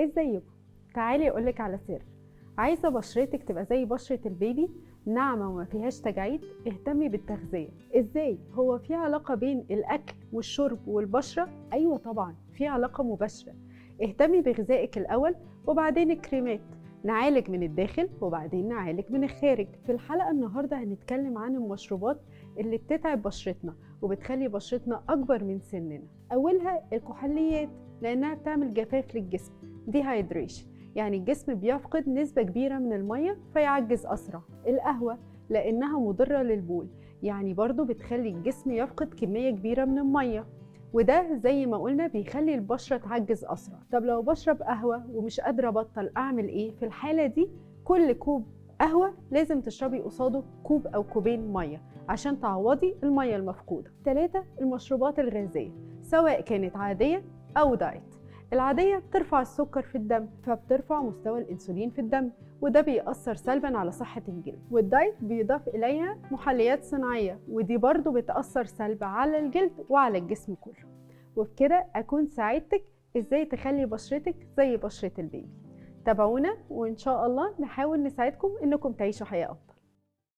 ازيكم؟ تعالي اقولك على سر. عايزه بشرتك تبقى زي بشره البيبي، ناعمه وما فيهاش تجاعيد. اهتمي بالتغذيه. ازاي؟ هو في علاقه بين الاكل والشرب والبشره؟ ايوه طبعا في علاقه مباشره. اهتمي بغذائك الاول وبعدين الكريمات. نعالج من الداخل وبعدين نعالج من الخارج. في الحلقه النهارده هنتكلم عن المشروبات اللي بتتعب بشرتنا وبتخلي بشرتنا اكبر من سننا. اولها الكحوليات، لانها بتعمل جفاف للجسم، ديهايدريشن، يعني الجسم بيفقد نسبة كبيرة من المية فيعجز أسرع. القهوة لأنها مضرة للبول، يعني برضو بتخلي الجسم يفقد كمية كبيرة من المية، وده زي ما قلنا بيخلي البشرة تعجز أسرع. طب لو بشرب قهوة ومش قادرة أبطل أعمل إيه؟ في الحالة دي كل كوب قهوة لازم تشربي قصاده كوب أو كوبين مية عشان تعوضي المية المفقودة. 3. المشروبات الغازية، سواء كانت عادية أو دايت. العادية بترفع السكر في الدم فبترفع مستوى الأنسولين في الدم، وده بيأثر سلبا على صحة الجلد. والدايت بيضاف إليها محليات صناعية، ودي برضو بتأثر سلبا على الجلد وعلى الجسم كله. وبكده أكون ساعدتك إزاي تخلي بشرتك زي بشرة البيبي. تابعونا وإن شاء الله نحاول نساعدكم إنكم تعيشوا حياة أفضل.